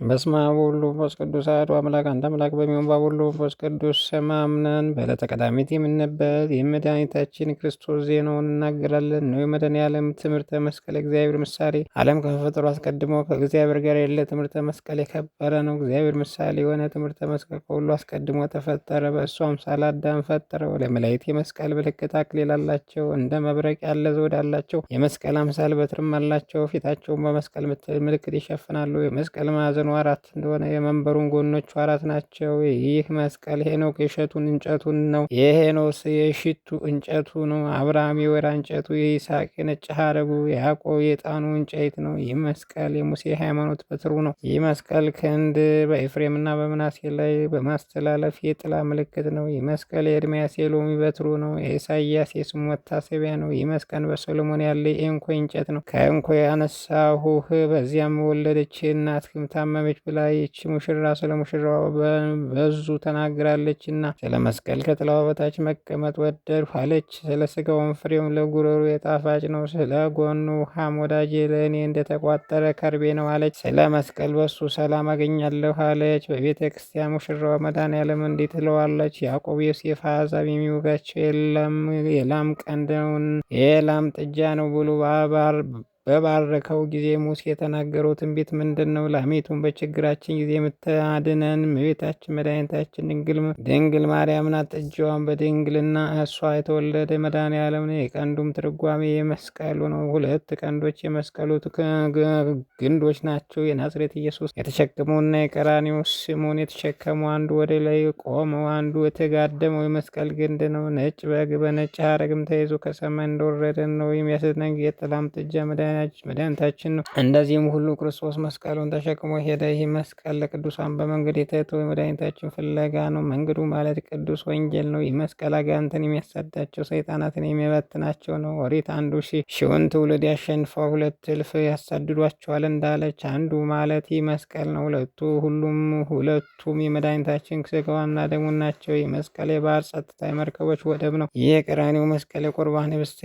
በስመ አብ ወወልድ ወመንፈስ ቅዱስ አሐዱ አምላክ አንድ አምላክ በሚሆን በአብ ወወልድ ወመንፈስ ቅዱስ ስም አምነን በዕለተ ቀዳሚት የምንነበብ የመድኃኒታችን ክርስቶስ ዜናውን እናገራለን ነው። የመድኃኔዓለም ትምህርተ መስቀል እግዚአብሔር ምሳሌ። ዓለም ከመፈጠሩ አስቀድሞ ከእግዚአብሔር ጋር ያለ ትምህርተ መስቀል የከበረ ነው። እግዚአብሔር ምሳሌ የሆነ ትምህርተ መስቀል ከሁሉ አስቀድሞ ተፈጠረ። በእሱ አምሳለ አዳም ፈጠረው። ለመላእክት የመስቀል ምልክት አክሊል አላቸው። እንደ መብረቅ ያለ ዘውድ አላቸው። የመስቀል አምሳል በትርም አላቸው። ፊታቸውን በመስቀል ምልክት ይሸፍናሉ። የመስቀል ማዕዘኑ አራት እንደሆነ የመንበሩን ጎኖቹ አራት ናቸው። ይህ መስቀል ሄኖክ የእሸቱን እንጨቱን ነው። የሄኖስ የሽቱ እንጨቱ ነው። አብርሃም የወይራ እንጨቱ፣ የይስሐቅ የነጭ ሐረጉ፣ የያዕቆብ የዕጣኑ እንጨት ነው። ይህ መስቀል የሙሴ ሃይማኖት በትሩ ነው። ይህ መስቀል ክንድ በኤፍሬምና በምናሴ ላይ በማስተላለፍ የጥላ ምልክት ነው። ይህ መስቀል የኤርምያስ የሎሚ በትሩ ነው። የኢሳይያስ የስሙ መታሰቢያ ነው። ይህ መስቀል በሰሎሞን ያለ የእንኮይ እንጨት ነው። ከእንኮይ ያነሳሁህ በዚያም ወለደች እናትህም ታመመች ብላ ይህች ሙሽራ ስለ ሙሽራዋ በዙ ተናግራለችና ስለ መስቀል ከጥላዋ በታች መቀመጥ ወደድሁ አለች። ስለ ስጋውን ፍሬውም ለጉሮሮ የጣፋጭ ነው። ስለ ጎኑ ውሃም ወዳጄ ለእኔ እንደተቋጠረ ከርቤ ነው አለች። ስለ መስቀል በሱ ሰላም አገኛለሁ አለች። በቤተ ክርስቲያን ሙሽራዋ መድኃኔዓለም እንዲህ ትለዋለች። ያዕቆብ ዮሴፍ አሕዛብ የሚወጋቸው የላም ቀንድ ነውን የላም ጥጃ ነው ብሎ በባረከው ጊዜ ሙሴ የተናገረው ትንቢት ምንድን ነው? ላሚቱን በችግራችን ጊዜ የምታድነን እመቤታችን መድኃኒታችን ድንግል ማርያም ናት። ጥጃዋን በድንግልና እሷ የተወለደ መድኃኔዓለም ነው። የቀንዱም ትርጓሜ የመስቀሉ ነው። ሁለት ቀንዶች የመስቀሉ ግንዶች ናቸው። የናዝሬት ኢየሱስ የተሸከመውና የቀራንዮ ስሙን የተሸከመው አንዱ ወደ ላይ ቆመው አንዱ የተጋደመው የመስቀል ግንድ ነው። ነጭ በግ በነጭ ሐረግም ተይዞ ከሰማይ እንደወረደ ነው። የሚያስደነግጥ የጥላም ጥጃ መድኃኒታችን ነው። እንደዚህም ሁሉ ክርስቶስ መስቀሉን ተሸክሞ ሄደ። ይህ መስቀል ለቅዱሳን በመንገድ የተተወ የመድኃኒታችን ፍለጋ ነው። መንገዱ ማለት ቅዱስ ወንጌል ነው። ይህ መስቀል አጋንንትን የሚያሳዳቸው ሰይጣናትን የሚበትናቸው ነው። ኦሪት አንዱ ሺውን ትውልድ ያሸንፈው 2,000 ያሳድዷቸዋል እንዳለች አንዱ ማለት ይህ መስቀል ነው። ሁለቱም የመድኃኒታችን ስጋዋና ደሙ ናቸው። ይህ መስቀል የባህር ጸጥታ የመርከቦች ወደብ ነው። ይህ የቀራንዮ መስቀል የቁርባን ህብስት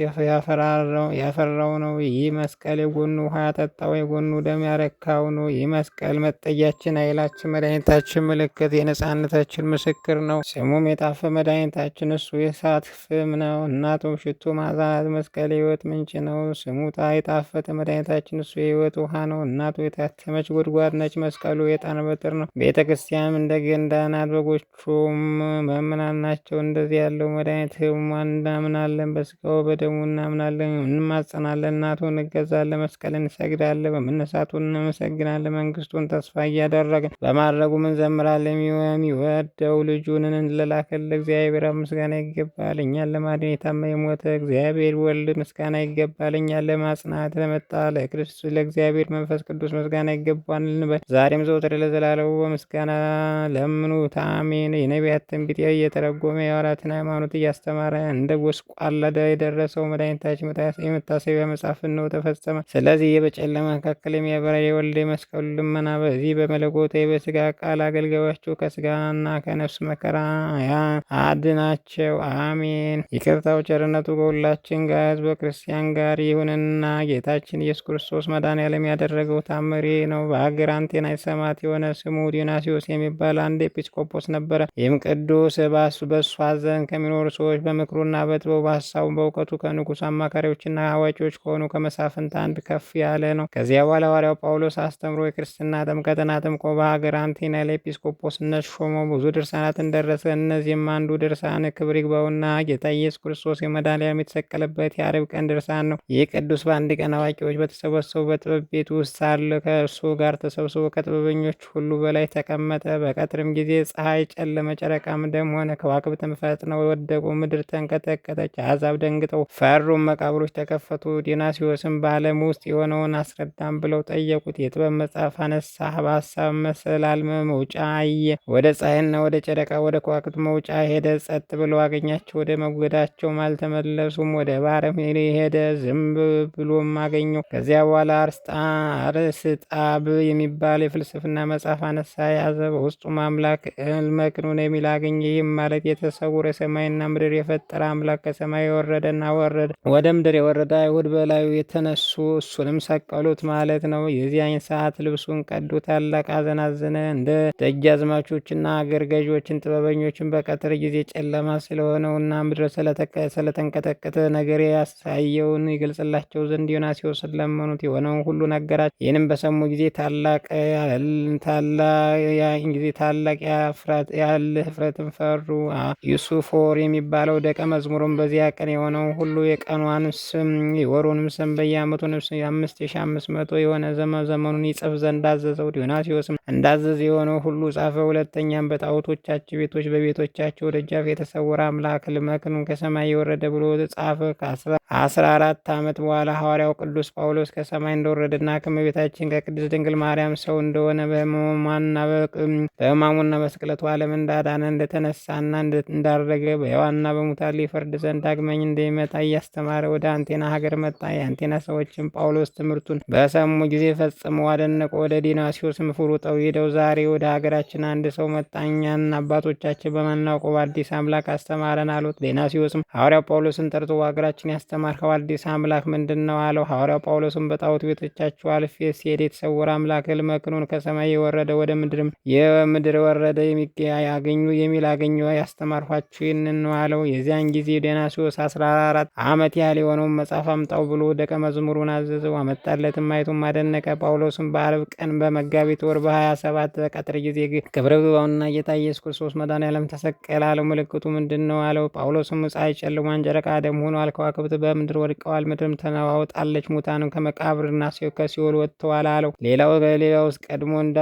ያፈራው ነው። ይህ መስቀል የጎኑ ውሃ ያጠጣው የጎኑ ደም ያረካው ነው። ይህ መስቀል መጠጊያችን፣ ኃይላችን፣ መድኃኒታችን፣ ምልክት፣ የነጻነታችን ምስክር ነው። ስሙም የጣፈ መድኃኒታችን እሱ የእሳት ፍም ነው። እናቱም ሽቱ መዓዛ ናት። መስቀል የሕይወት ምንጭ ነው። ስሙ የጣፈጠ መድኃኒታችን እሱ የሕይወት ውሃ ነው። እናቱ የታተመች ጉድጓድ ነች። መስቀሉ የዕጣን በትር ነው። ቤተ ክርስቲያንም እንደ ገንዳ ናት። በጎቹም ምእመናን ናቸው። እንደዚህ ያለው መድኃኒት እናምናለን። በስጋው በደሙ እናምናለን፣ እንማጸናለን። እናቱን እንገዛለን፣ መስቀል እንሰግዳለን፣ በመነሳቱን እናመሰግናለን። መንግስቱን ተስፋ እያደረግን በማድረጉም እንዘምራለን። የሚወደው ልጁን ለላከልን እግዚአብሔር ምስጋና ይገባል። እኛን ለማዳን የታመ የሞተ እግዚአብሔር ወልድ ምስጋና ይገባል። እኛን ለማጽናት ለመጣ ለክርስቶስ ለእግዚአብሔር መንፈስ ቅዱስ ምስጋና ይገባል እንበል። ዛሬም ዘወትር ለዘላለሙ በምስጋና ለምኑት አሜን። የነቢያት ትንቢት እየተረጎመ የሐዋርያትን ሃይማኖት እያስተማረ እንደ ጎስቋላ የደረሰው መድኃኒታችን የመታሰቢያ መጽሐፍ ነው ተፈጸመ። ስለዚህ በጨለማ መካከል የሚያበራ የወልድ መስቀሉ ልመና በዚህ በመለኮታዊ በስጋ ቃል አገልጋዮቹ ከስጋና ከነፍስ መከራ አድናቸው አሜን። ይቅርታው ቸርነቱ ከሁላችን ጋር ሕዝበ ክርስቲያን ጋር ይሁንና ጌታችን ኢየሱስ ክርስቶስ መድኃኔዓለም ያደረገው ታምሬ ነው። በሀገር አንቴና ሰማዕት የሆነ ስሙ ዲዮናስዮስ የሚባል አንድ ኤጲስቆጶስ ነበረ። ይህም ቅዱስ በእሱ ሐዘን ከሚኖሩ ሰዎች በምክሩና በጥበቡ በሀሳቡ በእውቀቱ ከንጉሥ አማካሪዎችና አዋቂዎች ከሆኑ ከመሳፍንት አንድ ከፍ ያለ ነው። ከዚያ በኋላ ሐዋርያው ጳውሎስ አስተምሮ የክርስትና ጥምቀትን አጥምቆ በሀገር አንቴና ለኤጲስቆጶስነት ሾመው። ብዙ ድርሳናትን ደረሰ። እነዚህም አንዱ ድርሳን ክብር ይግባውና ጌታ ኢየሱስ ክርስቶስ የመድኃኔዓለም የተሰቀለበት የዓርብ ቀን ድርሳን ነው። ይህ ቅዱስ በአንድ ቀን አዋቂዎች በተሰበሰቡ በጥበብ ቤት ውስጥ ሳለ ከእርሱ ጋር ተሰብስቦ ከጥበበኞች ሁሉ በላይ ተቀመጠ። በቀትርም ጊዜ ፀሐይ ጨለመ፣ ጨረቃም ደም ሆነ፣ ከዋክብትም ፈጥነው ወደቁ፣ ምድር ተንቀጠቀጠች፣ አሕዛብ ደንግጠው ፈሩም፣ መቃብሮች ተከፈቱ። ዲዮናስዮስም በዓለም ውስጥ የሆነውን አስረዳም ብለው ጠየቁት። የጥበብ መጽሐፍ አነሳ፣ በሀሳብ መሰላል መውጫ አየ። ወደ ፀሐይና ወደ ጨረቃ ወደ ከዋክብት መውጫ ሄደ። ጸጥ ብለው አገኛቸው፣ ወደ መጎዳቸውም አልተመለሱም። ወደ ባሕርም ሄደ፣ ዝም ብሎም አገኘው። ከዚያ በኋላ አርስጣብ የሚባል የፍልስፍና መጽሐፍ አነሳ፣ ያዘ። በውስጡም አምላክ እልመክኑን የሚል አገኘ። ይህም ማለት የተሰውረ ሰማይና ምድር የፈጠረ አምላክ ከሰማይ የወረደና ወደ ምድር የወረደ አይሁድ በላዩ የተነሱ እሱንም ሰቀሉት ማለት ነው። የዚያን ሰዓት ልብሱን ቀዶ ታላቅ ሐዘን አዘነ። እንደ ደጃዝማቾችና አገር ገዢዎችን ጥበበኞችን በቀትር ጊዜ ጨለማ ስለሆነውና ምድረ ስለተንቀጠቀጠ ነገር ያሳየውን ይገልጽላቸው ዘንድ ዮናስዮስን ለመኑት። የሆነውን ሁሉ ነገራቸው። ይህንም በሰሙ ጊዜ ታላቅ ያለ ህፍረትን ፈሩ። ዩሱፎር የሚባለው ደቀ መዝሙሩም በዚያ ቀን የሆነው ሁሉ የቀኗን ስም የወሩንም ስም በየዓመቱ 5500 የሆነ ዘመኑን ይጽፍ ዘንድ አዘዘው። ዲዮናስዮስም እንዳዘዘ የሆነው ሁሉ ጻፈ። ሁለተኛም በጣዖቶቻቸው ቤቶች በቤቶቻቸው ደጃፍ የተሰወረ አምላክ ልመክን ከሰማይ የወረደ ብሎ ጻፈ። ከ14 ዓመት በኋላ ሐዋርያው ቅዱስ ጳውሎስ ከሰማይ እንደወረደና ከእመቤታችን ከቅድስት ድንግል ማርያም ሰው እንደሆነ በሕማሙና በስቅለቱ ዓለም እንዳዳነ እንደተነሳና እንዳረገ በሕያዋንና በሙታን ሊፈርድ ዘንድ ዳግመኛ እንደሚመጣ እያስተማረ ወደ አንቴና ሀገር መጣ። የአንቴና ሰዎችም ጳውሎስ ትምህርቱን በሰሙ ጊዜ ፈጽመው አደነቁ። ወደ ዲዮናስዮስም ሩጠው ሄደው ዛሬ ወደ ሀገራችን አንድ ሰው መጣ፣ እኛን አባቶቻችን በማናውቀው በአዲስ አምላክ አስተማረን አሉት። ዲዮናስዮስም ሐዋርያው ጳውሎስን ጠርቶ በሀገራችን ያስተማርከው አዲስ አምላክ ምንድን ነው አለው። ሐዋርያው ጳውሎስም በጣዖት ቤቶቻችሁ አልፌ ሲሄድ የተሰወረ አምላክ ልመክኑን ከሰማይ የወረደ ወደ ምድር ወረደ የሚል አገኘ ያስተማርኋችሁ ይህንን ነው አለው። የዚያን ጊዜ ዲዮናስዮስ 14 ዓመት ያህል የሆነውን መጽሐፍ አምጣው ብሎ ደቀ መዝሙሩን አዘዘው። አመጣለትም፣ አይቶም አደነቀ። ጳውሎስም በዓርብ ቀን በመጋቢት ወር በ27 በቀትር ጊዜ ክብረ ይግባውና ጌታ ኢየሱስ ክርስቶስ መድኃኔዓለም ተሰቀለ አለው። ምልክቱ ምንድን ነው አለው። ጳውሎስም ፀሐይ ጨልሟል፣ ጨረቃ ደም ሆኗል፣ ከዋክብት በምድር ወድቀዋል፣ ምድርም ተነዋውጣለች፣ ሙታንም ከመቃብርና ከሲኦል ወጥተዋል አለው። ሌላውስ ቀድሞ እንደ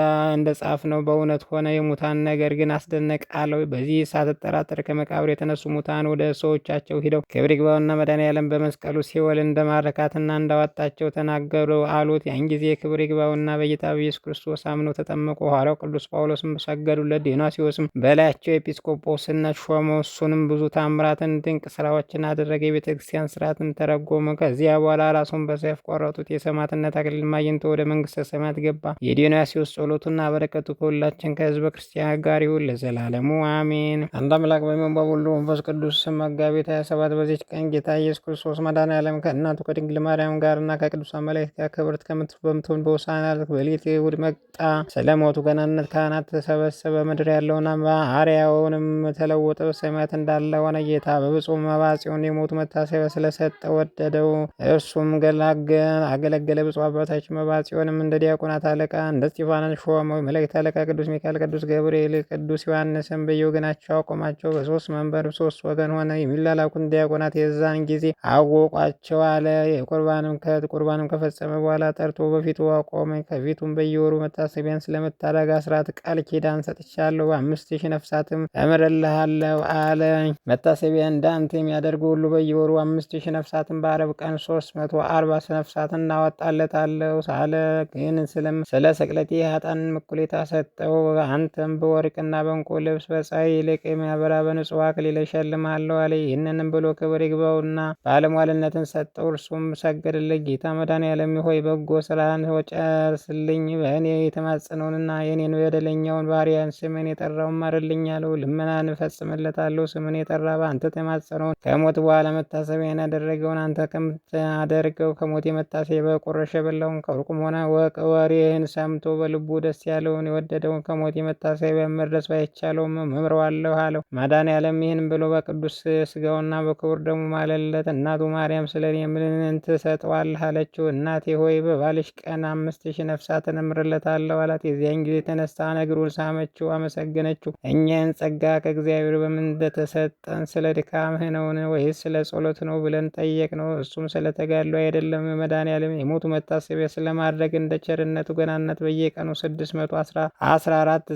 ጻፍ ነው በእውነት ሆነ። የሙታን ነገር ግን አስደነቀ አለው። በዚህ ሳትጠራጠር ከመቃብር የተነሱ ሙታን ወደ ሰዎቻቸው ሂደው ክብር ይግባውና መድኃኔዓለም በመስቀሉ ሲኦል እንደማረካትና እንዳዋጣቸው ተናገሩ አሉት። ያን ጊዜ ክብር ይግባውና በጌታ በኢየሱስ ክርስቶስ አምነው ተጠመቁ። ሐዋርያው ቅዱስ ጳውሎስም ሰገዱለት። ዲዮናስዮስም በላያቸው ኤጲስቆጶስነት ሾመው። እሱንም ብዙ ታምራትን ድንቅ ስራዎችን አደረገ። የቤተ ክርስቲያን ስርዓትን ተረጎመ። ከዚያ በኋላ ራሱን በሰይፍ ቆረጡት። የሰማዕትነት አክሊል አግኝቶ ወደ መንግስተ ሰማያት ገባ። የዲዮናስዮስ ጸሎቱና በረከቱ ከሁላችን ከህዝበ ክርስቲያን ጋር ይሁን ለዘላለሙ አሜን። አንድ አምላክ በሚሆን በሁሉ መንፈስ ቅዱስ ስም መጋቢት 27 በዚች ቀን ጌታ ኢየሱስ ክርስቶስ መድኃኔዓለም ከእናቱ ከድንግል ማርያም ጋርና ከቅዱሳን መላእክት ጋር ክብርት በምትሆን በሆሳዕና በሌሊት እሑድ መጣ። ስለ ሞቱ ገናንነት ካህናት ተሰበሰበ። ምድር ያለውን አርያውንም ተለወጠ። በሰማያት እንዳለ ሆነ። ጌታ በብፁዕ መባጽዮን የሞቱ መታሰቢያ ስለሰጠ ወደደው። እርሱም አገለገለ። ብፁዕ አባታችን መባጽዮንም እንደ ዲያቆናት አለቃ እንደ እስጢፋኖስ ሾመው። መላእክት አለቃ ቅዱስ ሚካኤል፣ ቅዱስ ገብርኤል፣ ቅዱስ ዮሐንስም በየወገናቸው አቆማቸው። በሶስት መንበር ሶስት ወገን ሆነ። የሚላላኩን ዲያቆናት የዛን ጊዜ አወቋቸው አለ። ቁርባንም ከፈጸመ በኋላ ጠርቶ በፊቱ አቆመ። ከፊቱም በየወሩ መታሰቢያን ስለመታደግ አስራት ቃል ኪዳን ሰጥቻለሁ፣ 5000 ነፍሳትም እምርልሃለሁ አለ። መታሰቢያ እንዳንተ የሚያደርጉ ሁሉ በየወሩ 5000 ነፍሳትን በዓርብ ቀን 340 ነፍሳትን እናወጣለታለሁ ሳለ ግን ስለ ስቅለቴ ኃጥአንን እኩሌታ ሰጠው። አንተም በወርቅና በዕንቁ ልብስ በፀሐይ ይልቅ የሚያበራ በንጹሕ አክሊል እሸልምሃለሁ አለ። ይህንንም ብሎ ክብር ይግባውና ባለሟልነትን ሰጠው። እርሱም ሰገደለት። ጌታ መድኃኔዓለም ሆይ በጎ ስራህን ጨርስልኝ፣ በእኔ የተማጸነውንና የኔን በደለኛውን ባሪያን ስምን የጠራውን ማርልኝ አለው። ልመናን እፈጽምለታለሁ። ስምን የጠራ በአንተ ተማጸነውን ከሞት በኋላ መታሰቢያን ያደረገውን አንተ ከምታደርገው ከሞት የመታሰቢያ በቁረሽ የበላውን ከሩቁም ሆነ ወሬህን ሰምቶ በልቡ ደስ ያለውን የወደደውን ከሞት የመታሰቢያ መድረስ ባይቻለውም እምረዋለሁ አለው። መድኃኔዓለም ይህን ብሎ በቅዱስ ስጋውና በክቡር ደሙ ማለለት። እናቱ ማርያም ስለ እኔ ምን ትሰጠዋለህ አለችው። እናቴ ሆይ በባልሽ ቀን 5000 ነፍሳትን እምርለታለሁ አላት። የዚያን ጊዜ ተነስታ እግሩን ሳመችው፣ አመሰገነችው። እኛን ጸጋ ከእግዚአብሔር በምን እንደተሰጠን ስለ ድካምህ ነውን ወይስ ስለ ጸሎት ነው ብለን ጠየቅ ነው። እሱም ስለ ተጋድሎ አይደለም፣ መድኃኔዓለም የሞቱ መታሰቢያ ስለማድረግ እንደ ቸርነቱ ገናነት በየቀኑ 614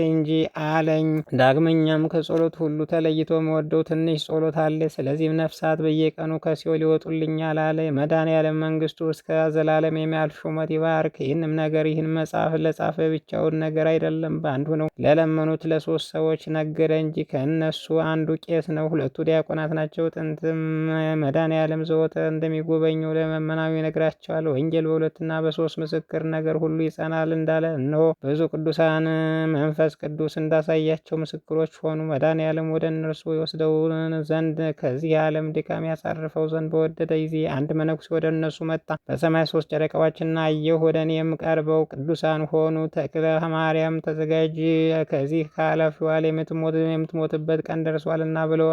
እንጂ አለኝ። ዳግመኛም ከጸሎት ሁሉ ተለይቶ መወደው ትንሽ ጸሎት አለ። ስለዚህም ነፍሳት በየቀኑ ከሲኦል ይወጡልኛል አለ። መድኃኔዓለም መንግስቱ እስከ ዘላለም የሚያልፍ ሹመት ይባርክ። ይህንም ነገር ይህን መጽሐፍ ለጻፈ ብቻውን ነገር አይደለም፣ በአንዱ ነው። ለለመኑት ለ3 ሰዎች ነገረ እንጂ። ከእነሱ አንዱ ቄስ ነው፣ ሁለቱ ዲያቆናት ናቸው። ጥንትም መድኃኔዓለም ዘወትር እንደሚጎበኘው ለመመናዊ ይነግራቸዋል። ወንጌል በ2 እና በ3 ምስክር ነገር ሁሉ ይጸናል እንዳለ እነሆ ብዙ ቅዱሳን መንፈስ ቅዱስ እንዳሳያቸው ምስክሮች ሆኑ። መድኃኔዓለም ወደ እነርሱ ይወስደው ዘንድ ከዚህ ዓለም ድካም ያሳርፈው ዘንድ በወደደ ጊዜ አንድ መነኩሴ ወደ እነሱ መጣ። በሰማይ 3 ጨረቃዎችና አየሁ። ወደ እኔም ቀርበው ቅዱሳን ሆኑ። ተክለ ማርያም ተዘጋጅ፣ ከዚህ ካለፊዋል የምትሞትበት ቀን ደርሷልና ብለው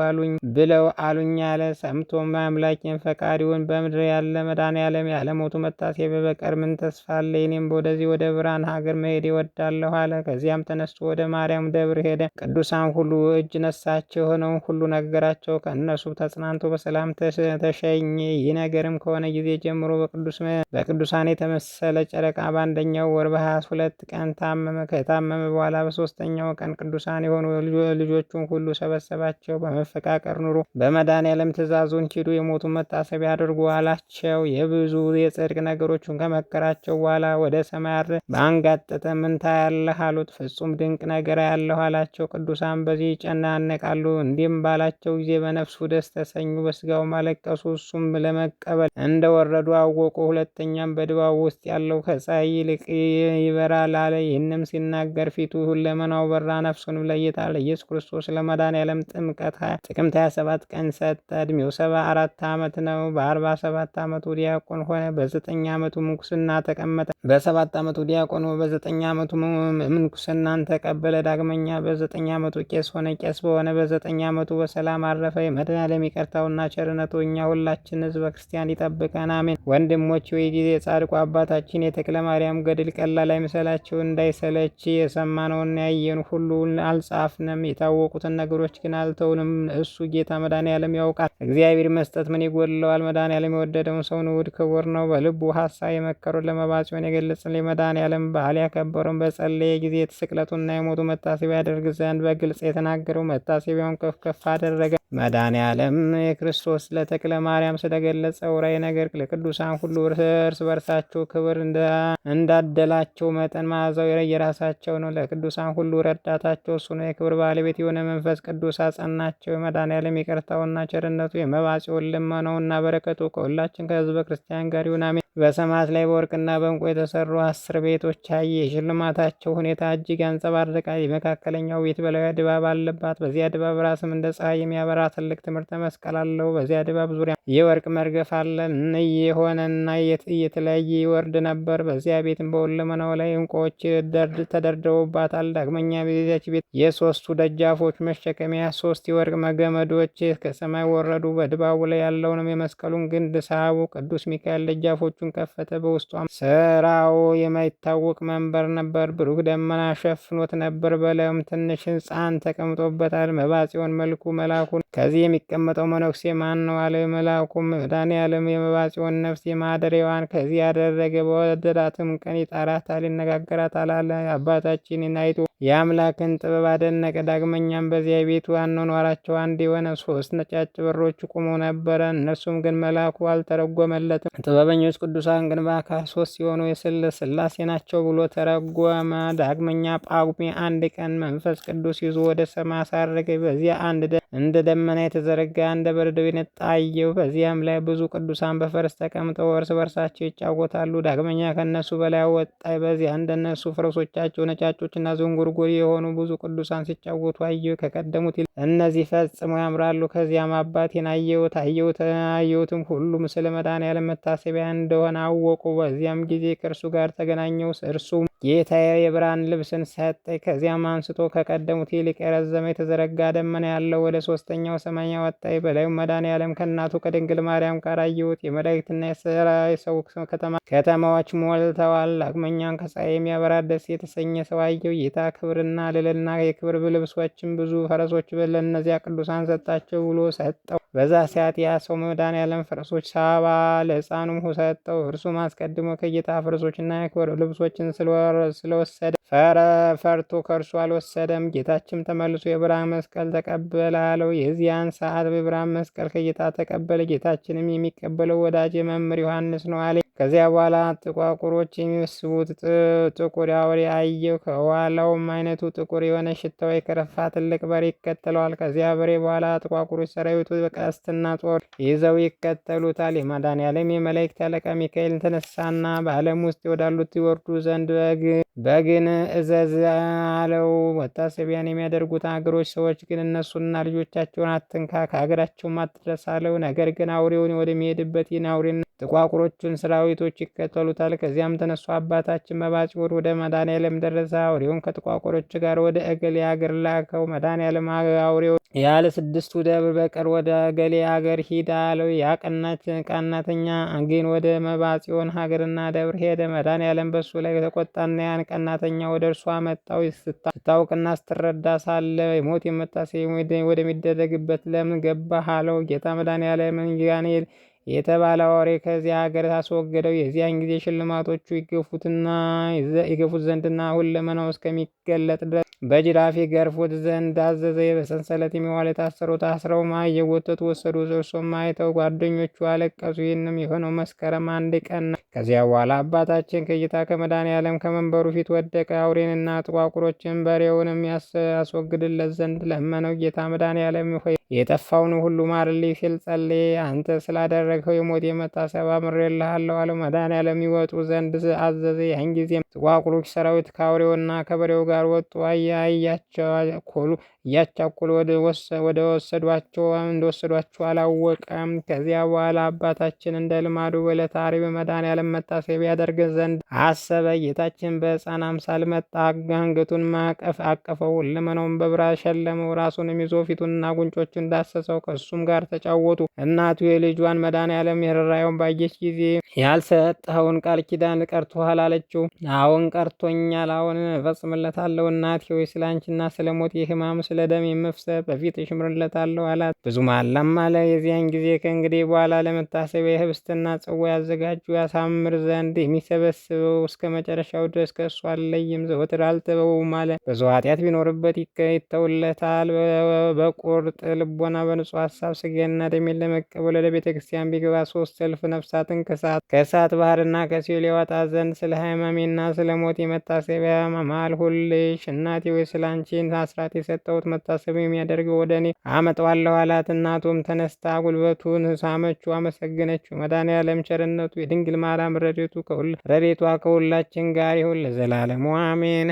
አሉኝ አለ። ሰምቶም አምላኬን ፈቃሪውን በምድር ያለ መድኃኔዓለም ያለሞቱ መታሰቢያ በቀር ምን ተስፋ አለ? እኔም ወደዚህ ወደ ብርሃን ሀገር መሄድ ይወዳለሁ አለ። ከዚያም ተነስቶ ወደ ማርያም ደብር ሄደ። ቅዱሳን ሁሉ እጅ ነሳቸው፣ የሆነውን ሁሉ ነገራቸው። ከእነሱ ተጽናንቶ በሰላም ተሸኘ። ይህ ነገርም ከሆነ ጊዜ ጀምሮ በቅዱሳን የተመሰለ ጨረቃ በአንደኛው ወር በ22 ቀን ታመመ። ከታመመ በኋላ በሶስተኛው ቀን ቅዱሳን የሆኑ ልጆቹን ሁሉ ሰበሰባቸው። በመፈቃቀር ኑሮ በመድኃኔዓለም ትእዛዙን ሂዱ፣ የሞቱን መታሰቢያ አድርጉ አላቸው። የብዙ የጽድቅ ነገሮችን ከመከራቸው በኋላ ወደ ሰማይ በአንጋጠጠ ምን ታያለህ አሉት። ፍጹም ድንቅ ነገር ያለሁ አላቸው። ቅዱሳን በዚህ ይጨናነቃሉ። እንዲህም ባላቸው ጊዜ በነፍሱ ደስ ተሰኙ፣ በስጋው አለቀሱ። እሱም ለመቀበል እንደወረዱ አወቁ። ሁለተኛም በድባቡ ውስጥ ያለው ከፀሐይ ይልቅ ይበራል አለ። ይህንም ሲናገር ፊቱ ሁለመናው በራ። ነፍሱንም ለጌታ ለኢየሱስ ክርስቶስ ለመድኃኔዓለም ጥቅምት 27 ቀን ሰጠ። ዕድሜው 74 ዓመት ነው። በ47 ዓመቱ ዲያቆን ሆነ። በ9 ዓመቱ ምንኩስና ተቀመጠ። በ7 ዓመቱ ዲያቆን ሆነ። በ9 ዓመቱ ምንኩስናን ተቀበለ። ዳግመኛ በ9 ዓመቱ ቄስ ሆነ። ቄስ በሆነ በ9 ዓመቱ በሰላም አረፈ። የመድኃኔዓለም ይቅርታውና ቸርነቱ እኛ ሁላችን ሕዝበ ክርስቲያን ይጠብቀን፣ አሜን። ወንድሞች ወይ ጊዜ ጻድቁ አባታችን የተክለ ማርያም ገድል ቀላል አይምሰላችሁ። እንዳይሰለች የሰማነውን ያየን ሁሉ አልጻፍንም፣ የታወቁትን ነገሮች ግን አልተውንም። እሱ ጌታ መድኃኔዓለም ያውቃል። እግዚአብሔር መስጠት ምን ይጎድለዋል? መድኃኔዓለም የወደደውን ሰው ንዑድ ክቡር ነው። በልቡ ሀሳብ የመከሩን ለመባጽዮን የገለጸልን የመድኃኔዓለም ባህል ያከበረውን በጸለየ ጊዜ ስቅለቱና የሞቱ መታሰቢያ ያደርግ ዘንድ በግልጽ የተናገረው መታሰቢያውን ከፍ ከፍ አደረገ። መድኃኔዓለም የክርስቶስ ለተክለ ማርያም ስለገለጸው ራእይ ነገር ለቅዱሳን ሁሉ እርስ በርሳቸው ክብር እንዳደላቸው መጠን መዓዛው የራሳቸው ነው። ለቅዱሳን ሁሉ ረዳታቸው እሱ ነው። የክብር ባለቤት የሆነ መንፈስ ቅዱስ አጸናቸው። የመድኃኔዓለም ይቅርታውና ቸርነቱ የመባጽዮን ልመናውና በረከቱ ከሁላችን ከሕዝበ ክርስቲያን ጋር ይሁን፣ አሜን። በሰማያት ላይ በወርቅና በዕንቁ የተሰሩ 10 ቤቶች አየ። የሽልማታቸው ሁኔታ እጅግ ያንጸባርቃል። የመካከለኛው ቤት በላዩ ድባብ አለባት። በዚያ ድባብ ራስም እንደ ፀሐይ የሚያበራ ትልቅ ትምህርተ መስቀል አለው። በዚያ ድባብ ዙሪያ የወርቅ መርገፍ አለ። የሆነና እየተለያየ ይወርድ ነበር። በዚያ ቤትም በሁለመናው ላይ ዕንቁዎች ተደርድረውባታል። ዳግመኛ በዚያች ቤት የሶስቱ ደጃፎች መሸከሚያ 3 የወርቅ ገመዶች ከሰማይ ወረዱ። በድባቡ ላይ ያለውንም የመስቀሉን ግንድ ሳቡ። ቅዱስ ሚካኤል ደጃፎቹን ከፈተ። በውስጧም ስራው የማይታወቅ መንበር ነበር። ብሩህ ደመና ሸፍኖት ነበር። በላዩም ትንሽ ሕፃን ተቀምጦበታል። መባጽዮን መልኩ መልአኩን ከዚህ የሚቀመጠው መነኩሴ ማን ነው አለ። መልአኩም መድኃኔዓለም የመባጽዮን ነፍስ የማደሪያዋን ከዚህ ያደረገ በወደዳትም ቀን ይጠራታል፣ ይነጋገራታል አለ። አባታችንን አይቶ የአምላክን ጥበብ አደነቀ። ዳግመኛም በዚያ ቤቱ አኗኗራቸው አንድ የሆነ 3 ነጫጭ በሮች ቆመው ነበረ። እነርሱም ግን መልአኩ አልተረጎመለትም። ጥበበኞች ቅዱሳን ግን በአካል 3 ሲሆኑ የሥላሴ ናቸው ብሎ ተረጎመ። ዳግመኛ ጳጉሜ 1 ቀን መንፈስ ቅዱስ ይዞ ወደ ሰማይ አሳረገ። በዚያ እንደ ደመና የተዘረጋ እንደ በረዶ የነጣ አየሁ። በዚያም ላይ ብዙ ቅዱሳን በፈረስ ተቀምጠው እርስ በርሳቸው ይጫወታሉ። ዳግመኛ ከነሱ በላይ ወጣ። በዚያ እንደነሱ ፈረሶቻቸው ነጫጮችና ዝንጉርጉር የሆኑ ብዙ ቅዱሳን ሲጫወቱ አየሁ። ከቀደሙት እነዚህ ፈጽመው ያምራሉ። ከዚያም አባቴን አየሁትም። ሁሉም ስለ መድኃኔዓለም መታሰቢያ እንደሆነ አወቁ። በዚያም ጊዜ ከእርሱ ጋር ተገናኘው። እርሱም ጌታዬ የብርሃን ልብስን ሰጠኝ። ከዚያም አንስቶ ከቀደሙት ይልቅ የረዘመ የተዘረጋ ደመና ያለው ወደ 3ኛው ሰማይ አወጣኝ። በላዩም መድኃኔዓለም ከእናቱ ከድንግል ማርያም ጋር አየሁት። የመላእክትና የሰው ከተማዎች ሞልተዋል። ዳግመኛም ከፀሐይ የሚያበራ ደስ የተሰኘ ሰው አየሁ። ጌታ ክብርና ልዕልና የክብር ልብሶችን ብዙ ፈረሶች ለእነዚያ ቅዱሳን ሰጣቸው ብሎ ሰጠው። በዛ ሰዓት ያ ሰው መድኃኔዓለም ፈረሶች ሳባ ለሕፃኑም ሰጠው። እርሱም አስቀድሞ ከጌታ ፈረሶችና የክብር ልብሶችን ስለወሰደ ፈርቶ ከእርሱ አልወሰደም። ጌታችም ተመልሶ የብርሃን መስቀል ተቀበለ አለው። የዚያን ሰዓት በብርሃን መስቀል ከጌታ ተቀበለ። ጌታችንም የሚቀበለው ወዳጄ መምህር ዮሐንስ ነው አለ። ከዚያ በኋላ ጥቋቁሮች የሚመስቡት ጥቁር አውሬ አየሁ። ከኋላውም አይነቱ ጥቁር የሆነ ሽታው የከረፋ ትልቅ በሬ ይከተለዋል። ከዚያ በሬ በኋላ ጥቋቁሮች ሰራዊቱ በቀስትና ጦር ይዘው ይከተሉታል። የመድኃኔዓለም የመላእክት አለቃ ሚካኤል ተነሳና በዓለም ውስጥ ወዳሉት ይወርዱ ዘንድ በግን እዘዝ አለው። መታሰቢያን የሚያደርጉት አገሮች ሰዎች ግን እነሱና ልጆቻቸውን አትንካ፣ ከሀገራቸውም አትድረስ አለው። ነገር ግን አውሬውን ወደሚሄድበት ይህን አውሬና ጥቋቁሮቹን ሰራዊቶች ይከተሉታል። ከዚያም ተነሱ። አባታችን መባጽዮር ወደ መድኃኔዓለም ደረሰ። አውሬውን ከጥቋቁሮች ጋር ወደ እገሌ አገር ላከው። መድኃኔዓለም አውሬው ያለ 6ቱ ደብር በቀር ወደ እገሌ አገር ሂድ አለው። ያ ቀናተኛ ግን ወደ መባጽዮን ሀገርና ደብር ሄደ። መድኃኔዓለም በሱ ላይ ተቆጣና ያን ቀናተኛ ወደ እርሱ አመጣው። ስታውቅና ስትረዳ ሳለ ሞት የመታሰቢያ ወደሚደረግበት ለምን ገባህ አለው። ጌታ መድኃኔዓለም ጋኔል የተባለ አውሬ ከዚያ ሀገር አስወገደው። የዚያን ጊዜ ሽልማቶቹ ይገፉት ዘንድና ሁለመናው እስከሚገለጥ ድረስ በጅራፍ ይገርፉት ዘንድ አዘዘ። በሰንሰለት የሚዋል የታሰሩ ታስረው እየጎተቱ ወሰዱ። እርሱም አይተው ጓደኞቹ አለቀሱ። ይህንም የሆነው መስከረም 1 ቀን ነው። ከዚያ በኋላ አባታችን ከጌታ ከመድኃኔዓለም ከመንበሩ ፊት ወደቀ። አውሬንና ጥቋቁሮችን በሬውንም ያስወግድለት ዘንድ ለመነው። ጌታ መድኃኔዓለም ሆይ የጠፋውን ሁሉ ማርልኝ ሲል ጸለየ። አንተ ስላደረግኸው የሞት መታሰቢያ ምሬልሃለሁ አለው። መድኃኔዓለም ይወጡ ዘንድ አዘዘ። ያን ጊዜም ጥቋቁሮች ሰራዊት ከአውሬውና ከበሬው ጋር ወጡ። እያቻኮሉ ወደ እንደወሰዷቸው አላወቀም። ከዚያ በኋላ አባታችን እንደ ልማዱ በዕለተ ዓርብ መድኃኔዓለም መታሰቢያ ያደርግ ዘንድ አሰበ። ጌታችን በሕፃን አምሳል መጣ። አንገቱን አቀፈው፣ ሁለመናውን በብራ ሸለመው። ራሱንም ይዞ ፊቱንና ጉንጮቹን ዳሰሰው። ከእሱም ጋር ተጫወቱ። እናቱ የልጇን መድኃኔዓለም የርኅራኄውን ባየች ጊዜ ያልሰጠኸውን ቃል ኪዳን ቀርቶሃል አለችው። አዎን ቀርቶኛል፣ አሁን እፈጽምለታለሁ። እናቴ ሆይ ስለ አንቺና ስለ ሞት የሕማም ስለ ደም የመፍሰስ በፊትሽ እምርለታለሁ አላት። ብዙ መሐላም ማለ። የዚያን ጊዜ ከእንግዲህ በኋላ ለመታሰቢያ የኅብስትና ጽዋ ያዘጋጁ ያሳምር ዘንድ የሚሰበስበው እስከ መጨረሻው ድረስ ከእሱ አልለይም፣ ዘወትር አልተወውም አለ። ብዙ ኃጢአት ቢኖርበት ይተውለታል። በቁርጥ ልቦና በንጹሕ ሀሳብ ሥጋዬንና ደሜን ለመቀበል ወደ ቤተ ክርስቲያን ቢገባ 3 እልፍ ነፍሳትን ከእሳት ባህርና ከሲኦል ያወጣ ዘንድ ስለ ሕማሜና ስለ ሞት መታሰቢያ ማልሁልሽ። እናቴ ወይ ስለ አንቺን አስራት የሰጠሁት መታሰቢያ የሚያደርገው ወደ እኔ አመጣዋለሁ አላት። እናቱም ተነስታ ጉልበቱን ሳመችው፣ አመሰገነችው። መድኃኔዓለም ቸርነቱ የድንግል ማርያም ረድኤቷ ከሁላችን ጋር ይሁን ለዘላለሙ አሜን።